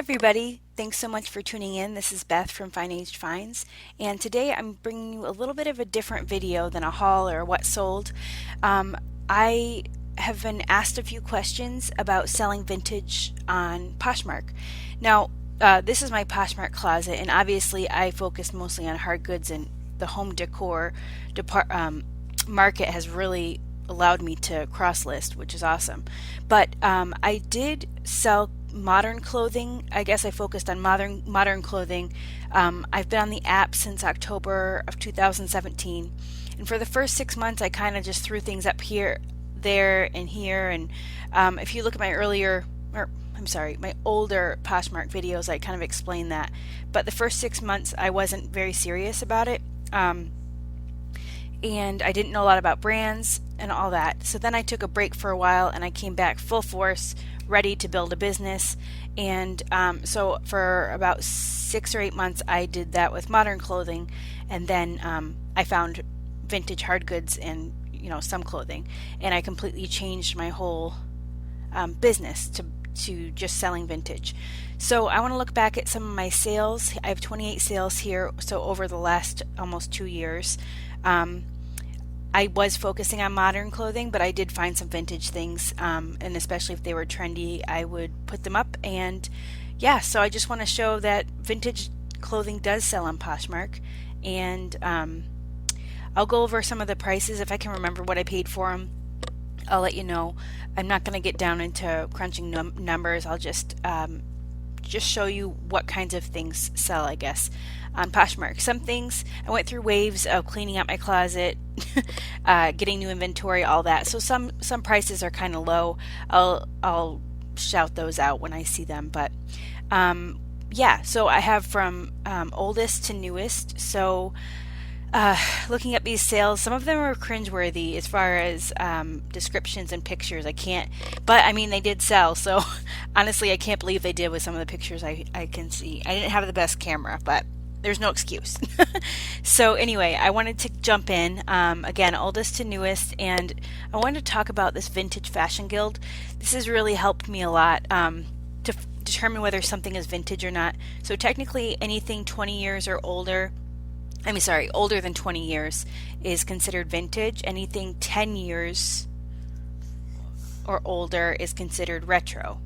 everybody, thanks so much for tuning in. This is Beth from Fine-Aged Finds, and today I'm bringing you a little bit of a different video than a haul or what sold. I have been asked a few questions about selling vintage on Poshmark. Now, this is my Poshmark closet, and obviously I focus mostly on hard goods, and the home decor market has really allowed me to cross list, which is awesome. But I did sell modern clothing. I guess I focused on modern clothing. I've been on the app since October of 2017, and for the first 6 months I kind of just threw things up here, there, and here. And if you look at my my older Poshmark videos, I kind of explained that. But the first 6 months I wasn't very serious about it. And I didn't know a lot about brands and all that. So then I took a break for a while and I came back full force, ready to build a business. And so for about 6 or 8 months I did that with modern clothing, and then I found vintage hard goods and some clothing, and I completely changed my whole business to just selling vintage. So I want to look back at some of my sales. I have 28 sales here, so over the last almost 2 years. I was focusing on modern clothing, but I did find some vintage things, and especially if they were trendy, I would put them up. And yeah, so I just want to show that vintage clothing does sell on Poshmark, and I'll go over some of the prices. If I can remember what I paid for them, I'll let you know. I'm not going to get down into crunching numbers. I'll just show you what kinds of things sell, I guess, on Poshmark. Some things, I went through waves of cleaning out my closet, getting new inventory, all that. So some prices are kind of low. I'll shout those out when I see them. But yeah, so I have from oldest to newest. So looking at these sales, some of them are cringeworthy as far as descriptions and pictures. I can't, but I mean, they did sell, so honestly I can't believe they did with some of the pictures I can see. I didn't have the best camera, but there's no excuse. So anyway, I wanted to jump in, again, oldest to newest, and I wanted to talk about this vintage fashion guild. This has really helped me a lot to determine whether something is vintage or not. So technically anything 20 years or older, older than 20 years is considered vintage. Anything 10 years or older is considered retro.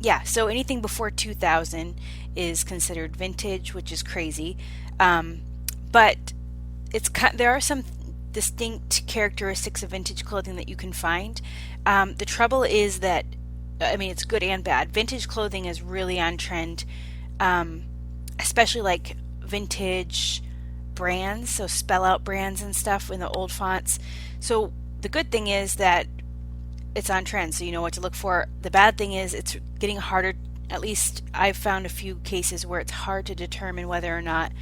Yeah, so anything before 2000 is considered vintage, which is crazy. But there are some distinct characteristics of vintage clothing that you can find. The trouble is that, it's good and bad. Vintage clothing is really on trend, especially like vintage brands, so spell out brands and stuff in the old fonts. So the good thing is that it's on trend, so you know what to look for. The bad thing is it's getting harder. At least I've found a few cases where it's hard to determine whether or not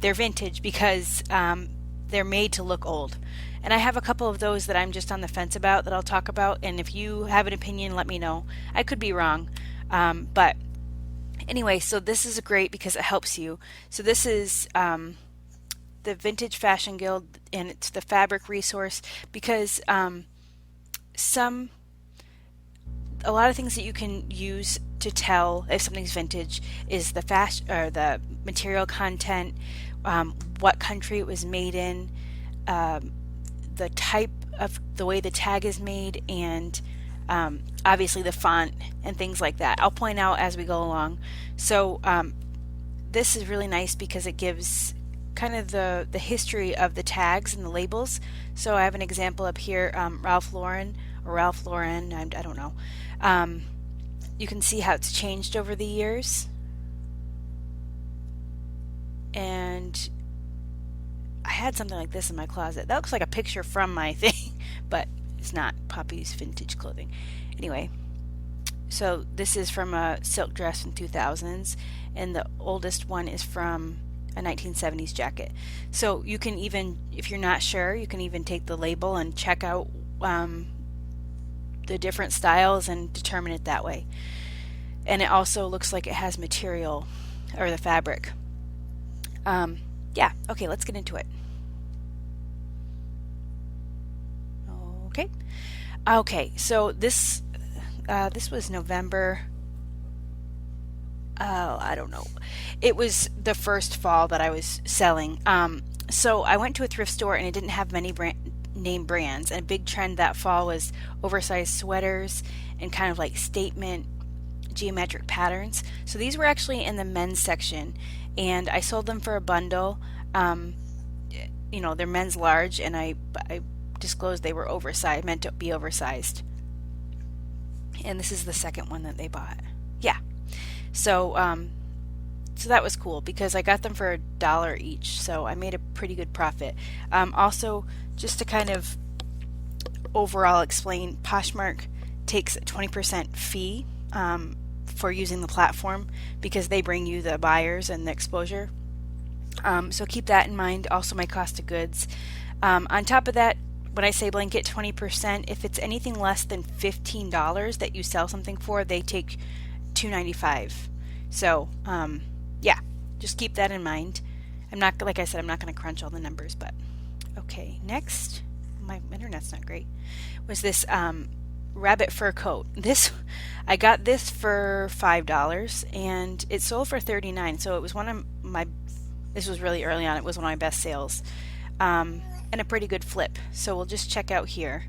they're vintage because they're made to look old. And I have a couple of those that I'm just on the fence about that I'll talk about, and if you have an opinion, let me know. I could be wrong, but anyway, so this is great because it helps you. So this is the Vintage Fashion Guild, and it's the fabric resource because a lot of things that you can use to tell if something's vintage is the fashion or the material content, what country it was made in, the type of the way the tag is made, and obviously the font and things like that. I'll point out as we go along. So this is really nice because it gives kind of the history of the tags and the labels. So I have an example up here, Ralph Lauren, I don't know. You can see how it's changed over the years. And I had something like this in my closet. That looks like a picture from my thing, but it's not. Poppy's Vintage Clothing. Anyway, so this is from a silk dress from 2000s, and the oldest one is from a 1970s jacket. So you can even, if you're not sure, you can even take the label and check out the different styles and determine it that way. And it also looks like it has material, or the fabric. Yeah, okay, let's get into it. Okay, so this was November oh, I don't know. It was the first fall that I was selling. So I went to a thrift store and it didn't have many name brands. And a big trend that fall was oversized sweaters and kind of like statement geometric patterns. So these were actually in the men's section, and I sold them for a bundle. Um, they're men's large, and I disclosed they were oversized, meant to be oversized. And this is the second one that they bought. Yeah. So so that was cool because I got them for $1 each. So I made a pretty good profit. Also, just to kind of overall explain, Poshmark takes a 20% fee for using the platform because they bring you the buyers and the exposure. So keep that in mind. Also, my cost of goods. On top of that, when I say blanket 20%, if it's anything less than $15 that you sell something for, they take $2.95. So, yeah, just keep that in mind. I'm not, like I said, I'm not going to crunch all the numbers, but okay. Next, my internet's not great. Was this rabbit fur coat? I got this for $5 and it sold for $39. So it was one of my. This was really early on. It was one of my best sales, and a pretty good flip. So we'll just check out here.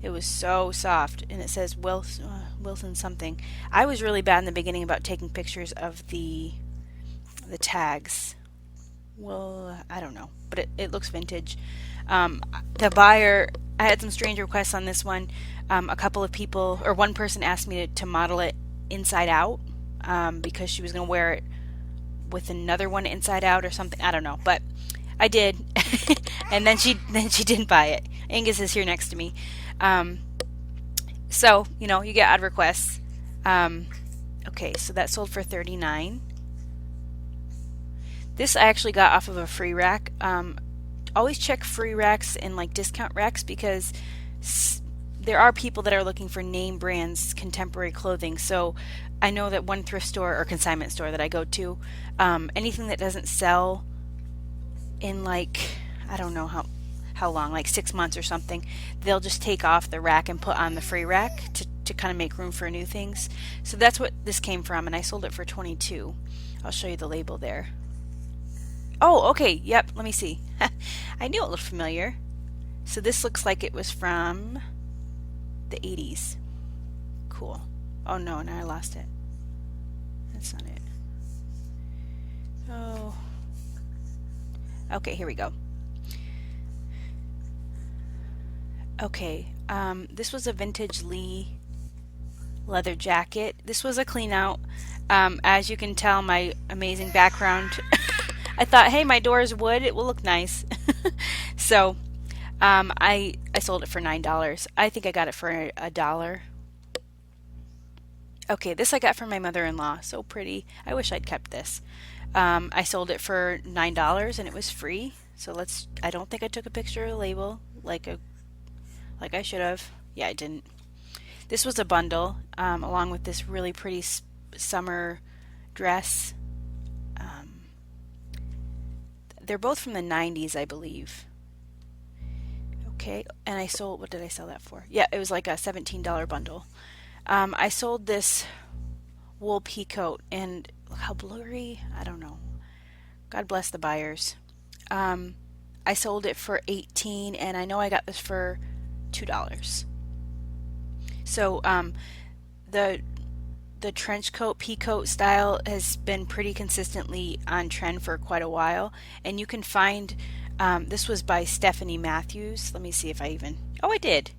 It was so soft, and it says Wilson something. I was really bad in the beginning about taking pictures of the tags. Well, I don't know, but it looks vintage. The buyer, I had some strange requests on this one. A couple of people, or one person asked me to model it inside out because she was going to wear it with another one inside out or something. I don't know, but I did. And then she didn't buy it. Angus is here next to me. So, you get odd requests. Okay, so that sold for $39. This I actually got off of a free rack. Always check free racks and like discount racks because there are people that are looking for name brands, contemporary clothing. So I know that one thrift store or consignment store that I go to, anything that doesn't sell in like, I don't know how long, like 6 months or something, they'll just take off the rack and put on the free rack to kind of make room for new things. So that's what this came from, and I sold it for $22. I'll show you the label there. Oh, okay, yep, let me see. I knew it looked familiar. So this looks like it was from the 80s. Cool. Oh no, now I lost it. That's not it. Oh. Okay, here we go. Okay, this was a vintage Lee leather jacket. This was a clean out. As you can tell, my amazing background, I thought, hey, my door is wood, it will look nice. So I sold it for $9. I think I got it for $1. Okay, this I got from my mother-in-law. So pretty. I wish I'd kept this. I sold it for $9 and it was free. So I don't think I took a picture of the label like I should have. Yeah, I didn't. This was a bundle along with this really pretty summer dress. They're both from the 90s, I believe. Okay, and what did I sell that for? Yeah, it was like a $17 bundle. I sold this wool pea coat, and look how blurry, I don't know. God bless the buyers. I sold it for $18, and I know I got this for $2. So the trench coat, pea coat style has been pretty consistently on trend for quite a while, and you can find this was by Stephanie Matthews. Let me see if I did.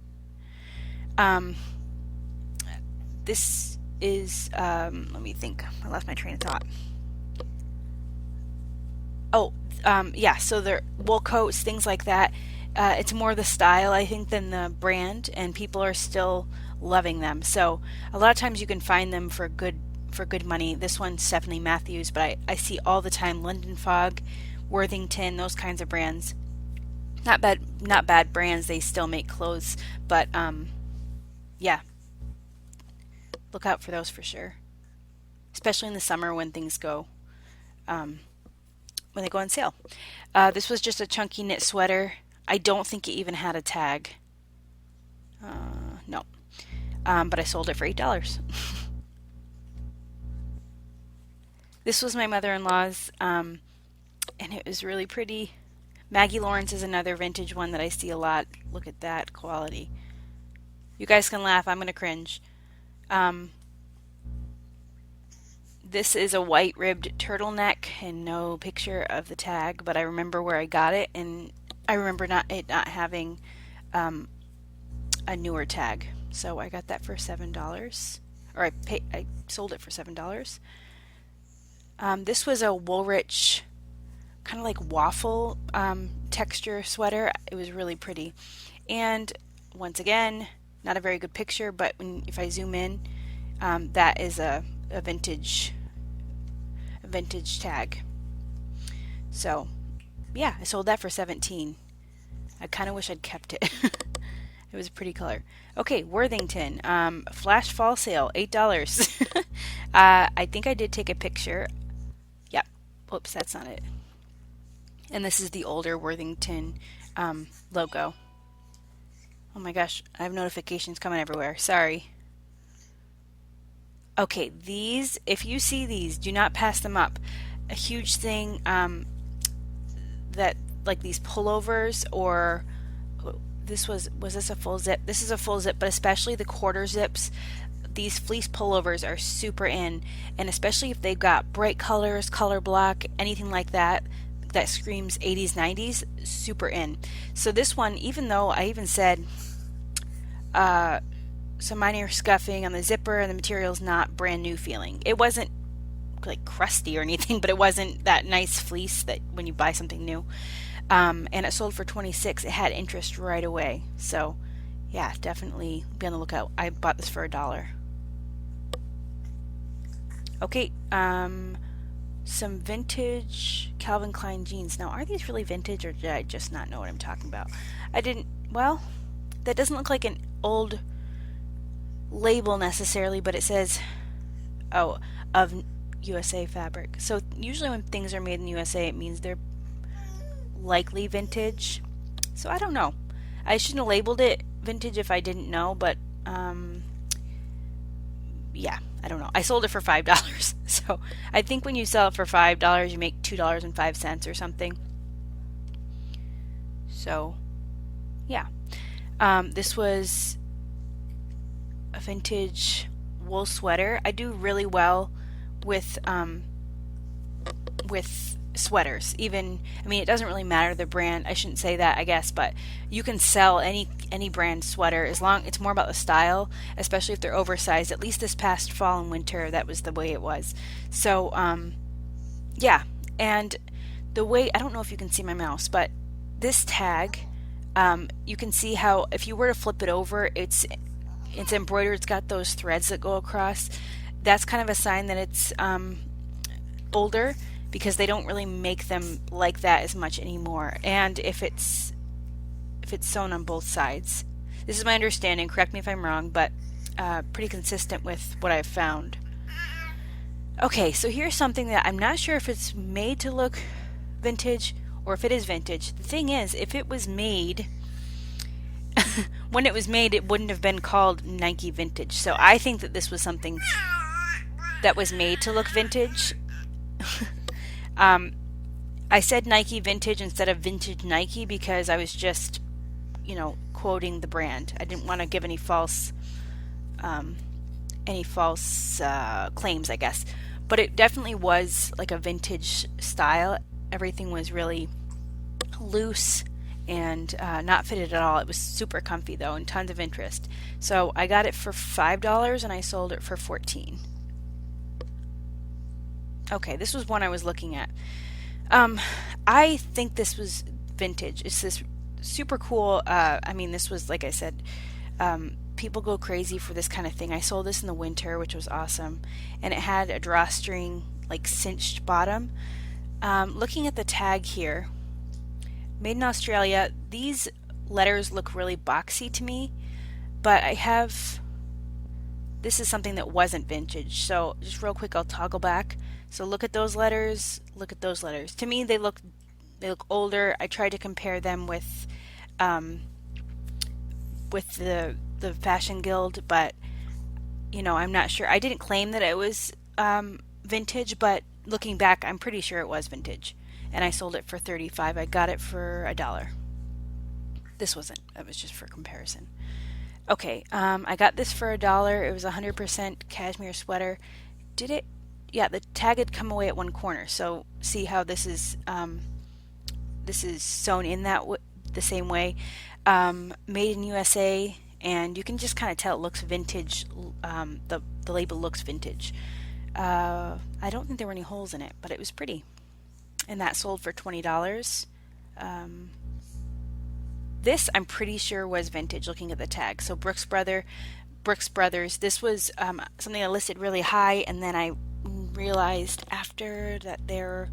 This is let me think. I lost my train of thought. Oh, yeah, so they're wool coats, things like that. It's more the style, I think, than the brand, and people are still loving them. So a lot of times you can find them for good money. This one's Stephanie Matthews, but I see all the time London Fog, Worthington, those kinds of brands. Not bad brands. They still make clothes, but yeah, look out for those for sure. Especially in the summer when things go when they go on sale. This was just a chunky knit sweater. I don't think it even had a tag. No. But I sold it for $8. This was my mother-in-law's, and it was really pretty. Maggie Lawrence is another vintage one that I see a lot. Look at that quality. You guys can laugh. I'm going to cringe. Um, this is a white ribbed turtleneck and no picture of the tag, but I remember where I got it, and I remember not having um, a newer tag. So I got that for $7, or I sold it for $7. This was a Woolrich kind of like waffle texture sweater. It was really pretty. And once again, not a very good picture, but if I zoom in, that is a vintage tag. So yeah, I sold that for 17. I kind of wish I'd kept it. It was a pretty color. Okay, Worthington, flash fall sale, $8. I think I did take a picture. Yep. Whoops, that's not it. And this is the older Worthington logo. Oh my gosh, I have notifications coming everywhere. Sorry. Okay, these, if you see these, do not pass them up. A huge thing that, like these pullovers, or was this a full zip? This is a full zip, but especially the quarter zips. These fleece pullovers are super in, and especially if they've got bright colors, color block, anything like that, that screams 80s, 90s, super in. So this one, even though I even said some minor scuffing on the zipper and the material's not brand new feeling. It wasn't like crusty or anything, but it wasn't that nice fleece that when you buy something new. And it sold for $26. It had interest right away. So yeah, definitely be on the lookout. I bought this for $1. Okay, some vintage Calvin Klein jeans. Now, are these really vintage, or did I just not know what I'm talking about? Well, that doesn't look like an old label necessarily, but it says, of USA fabric. So usually when things are made in the USA, it means they're likely vintage. So I don't know. I shouldn't have labeled it vintage if I didn't know, but yeah, I don't know. I sold it for $5. So I think when you sell it for $5, you make $2.05 or something. So yeah. This was a vintage wool sweater. I do really well with sweaters. Even, I mean, it doesn't really matter the brand. I shouldn't say that, I guess, but you can sell any brand sweater as long it's more about the style, especially if they're oversized. At least this past fall and winter, that was the way it was. So yeah, and the way, I don't know if you can see my mouse, but this tag, you can see how if you were to flip it over, it's embroidered. It's got those threads that go across. That's kind of a sign that it's older, because they don't really make them like that as much anymore. And if it's sewn on both sides, this is my understanding. Correct me if I'm wrong, but pretty consistent with what I've found. Okay, so here's something that I'm not sure if it's made to look vintage or if it is vintage. The thing is, if it was made when it was made, it wouldn't have been called Nike Vintage. So I think that this was something that was made to look vintage. I said Nike Vintage instead of Vintage Nike because I was just, quoting the brand. I didn't want to give any false claims, I guess. But it definitely was like a vintage style. Everything was really loose and not fitted at all. It was super comfy though, and tons of interest. So I got it for $5 and I sold it for $14. Okay, this was one I was looking at. I think this was vintage. It's this super cool, this was, like I said, people go crazy for this kind of thing. I sold this in the winter, which was awesome. And it had a drawstring, like cinched bottom. Looking at the tag here, made in Australia, these letters look really boxy to me, but this is something that wasn't vintage. So just real quick, I'll toggle back. So look at those letters, look at those letters. To me, they look older. I tried to compare them with the Fashion Guild, but I'm not sure. I didn't claim that it was vintage, but looking back, I'm pretty sure it was vintage. And I sold it for 35. I got it for $1. This wasn't. That was just for comparison. Okay, I got this for $1. It was 100% cashmere sweater. Did it? Yeah, the tag had come away at one corner. So see how this is sewn in the same way. Made in USA, and you can just kind of tell it looks vintage. The label looks vintage. I don't think there were any holes in it, but it was pretty. And that sold for $20. This I'm pretty sure was vintage looking at the tag. So Brooks Brothers, this was something I listed really high, and then I realized after that there are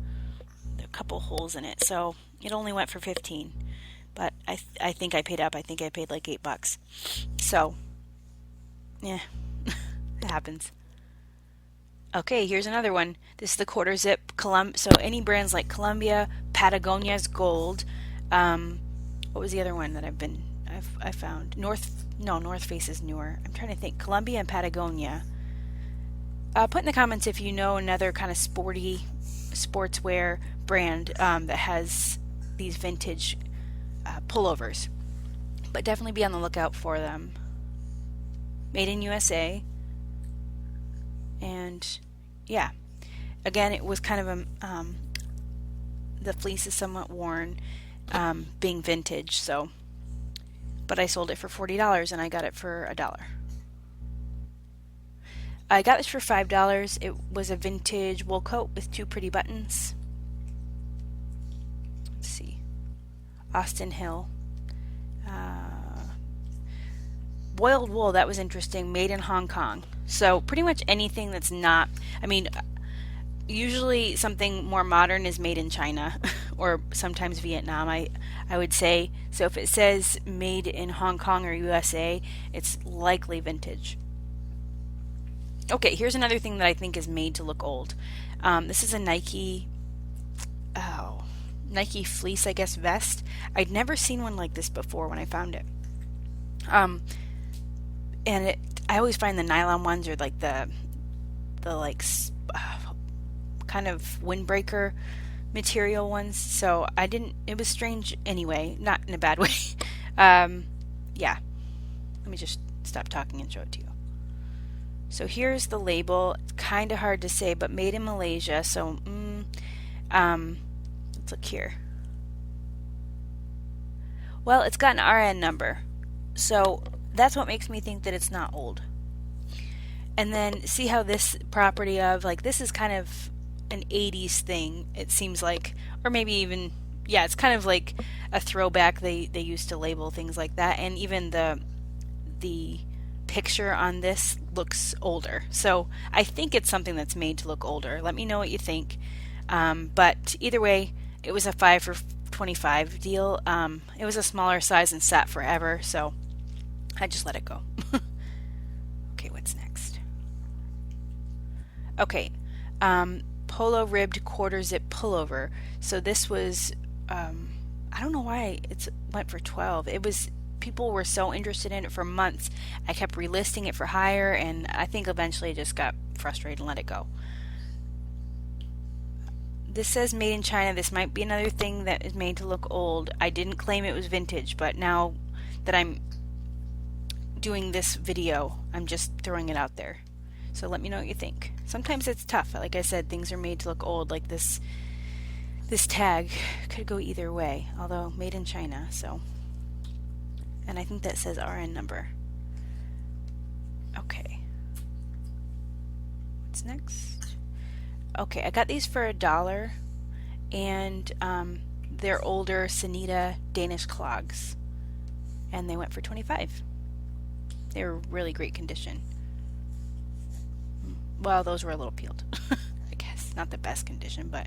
a couple holes in it. So it only went for 15, but I think I paid up. I think I paid like $8. So yeah, it happens. Okay, here's another one. This is the quarter zip So any brands like Columbia, Patagonia's gold. What was the other one that I found? North Face is newer. I'm trying to think. Columbia and Patagonia. Put in the comments if you know another kind of sporty sportswear brand that has these vintage pullovers. But definitely be on the lookout for them. Made in USA. And yeah, again, it was kind of the fleece is somewhat worn, being vintage. So, but I sold it for $40 and I got it for $1. I got this for $5. It was a vintage wool coat with 2 pretty buttons. Let's see, Austin Hill. Boiled wool, that was interesting, made in Hong Kong. So pretty much anything that's not, usually something more modern is made in China or sometimes Vietnam, I would say. So if it says made in Hong Kong or USA, it's likely vintage. Okay, here's another thing that I think is made to look old. This is a Nike fleece, I guess, vest. I'd never seen one like this before when I found it. And I always find the nylon ones are like the kind of windbreaker material ones. So it was strange anyway, not in a bad way. Yeah, let me just stop talking and show it to you. So here's the label. It's kind of hard to say, but made in Malaysia. So let's look here. Well, it's got an RN number. So that's what makes me think that it's not old. And then see how this property of, like, this is kind of an 80s thing, it seems like. Or maybe even, yeah, it's kind of like a throwback. They used to label things like that. And even the picture on this looks older. So I think it's something that's made to look older. Let me know what you think. But either way, it was a 5 for $25 deal. It was a smaller size and sat forever, so I just let it go. Okay, what's next? Okay, polo ribbed quarter zip pullover. So this was, I don't know why it went for 12. People were so interested in it for months. I kept relisting it for higher, and I think eventually I just got frustrated and let it go. This says made in China. This might be another thing that is made to look old. I didn't claim it was vintage, but now that I'm doing this video, I'm just throwing it out there. So let me know what you think. Sometimes it's tough. Like I said, things are made to look old. Like this tag could go either way, although made in China. So, and I think that says RN number. Okay. What's next? Okay, I got these for $1, and they're older Sanita Danish clogs, and they went for $25. They were really great condition. Well, those were a little peeled, I guess. Not the best condition, but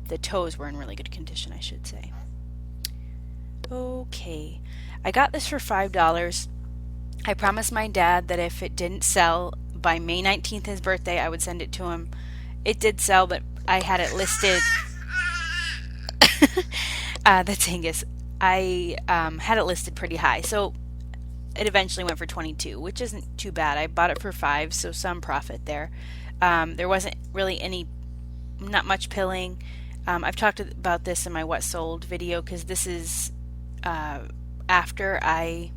the toes were in really good condition, I should say. Okay, I got this for $5. I promised my dad that if it didn't sell by May 19th, his birthday, I would send it to him. It did sell, but I had it listed. That's Angus. I had it listed pretty high, so it eventually went for $22, which isn't too bad. I bought it for $5, so some profit there. There wasn't really any not much pilling. I've talked about this in my what sold video because this is after I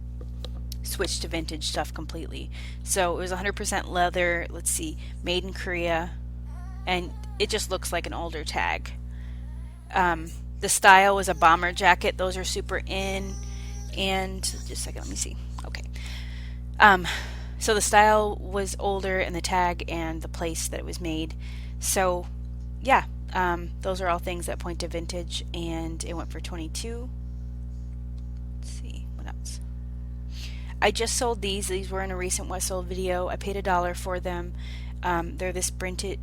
switched to vintage stuff completely. So it was 100% leather, let's see, made in Korea, and it just looks like an older tag. The style was a bomber jacket. Those are super in. And just a second, let me see. Okay. So the style was older, and the tag and the place that it was made. So yeah, those are all things that point to vintage, and it went for 22. Let's see what else. I just sold these. These were in a recent what sold video. I paid $1 for them. They're this vintage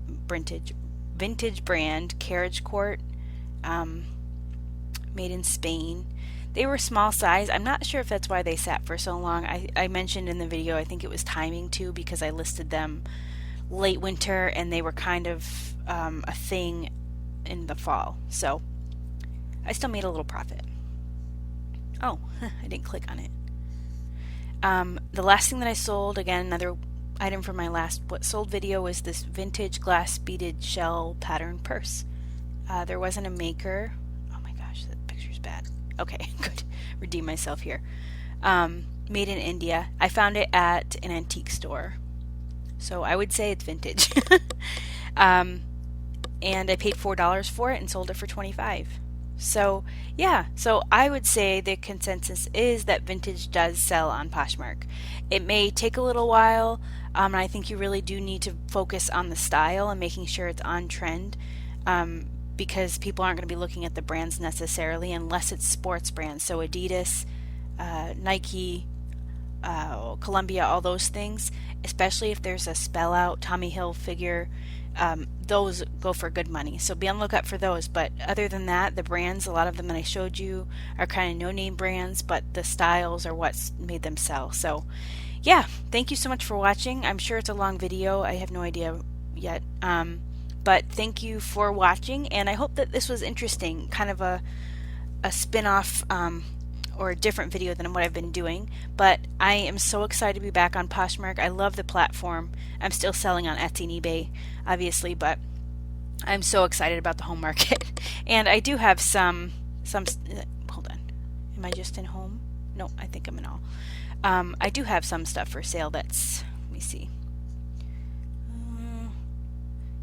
brand carriage court, made in Spain. They were small size. I'm not sure if that's why they sat for so long. I mentioned in the video, I think it was timing too, because I listed them late winter and they were kind of a thing in the fall. So I still made a little profit. Oh, I didn't click on it. The last thing that I sold, again, another item from my last what sold video, was this vintage glass beaded shell pattern purse. There wasn't a maker. Oh my gosh, that picture's bad. Okay, good. Redeem myself here. Made in India. I found it at an antique store. So I would say it's vintage. And I paid $4 for it and sold it for $25. So yeah, so I would say the consensus is that vintage does sell on Poshmark. It may take a little while, and I think you really do need to focus on the style and making sure it's on trend, because people aren't going to be looking at the brands necessarily unless it's sports brands. So Adidas, Nike, Columbia, all those things, especially if there's a spell out Tommy Hilfiger, those go for good money. So be on the lookout for those. But other than that, the brands, a lot of them that I showed you are kind of no-name brands, but the styles are what's made them sell. So yeah, thank you so much for watching. I'm sure it's a long video. I have no idea yet. But thank you for watching, and I hope that this was interesting, kind of a spin-off or a different video than what I've been doing. But I am so excited to be back on Poshmark. I love the platform. I'm still selling on Etsy and eBay, obviously, but I'm so excited about the home market. And I do have some hold on. Am I just in home? No, I think I'm in all. I do have some stuff for sale that's, let me see.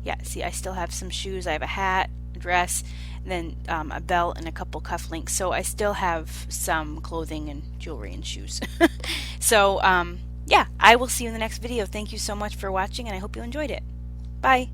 Yeah, see, I still have some shoes. I have a hat, a dress, and then a belt and a couple cufflinks. So I still have some clothing and jewelry and shoes. So yeah, I will see you in the next video. Thank you so much for watching, and I hope you enjoyed it. Bye.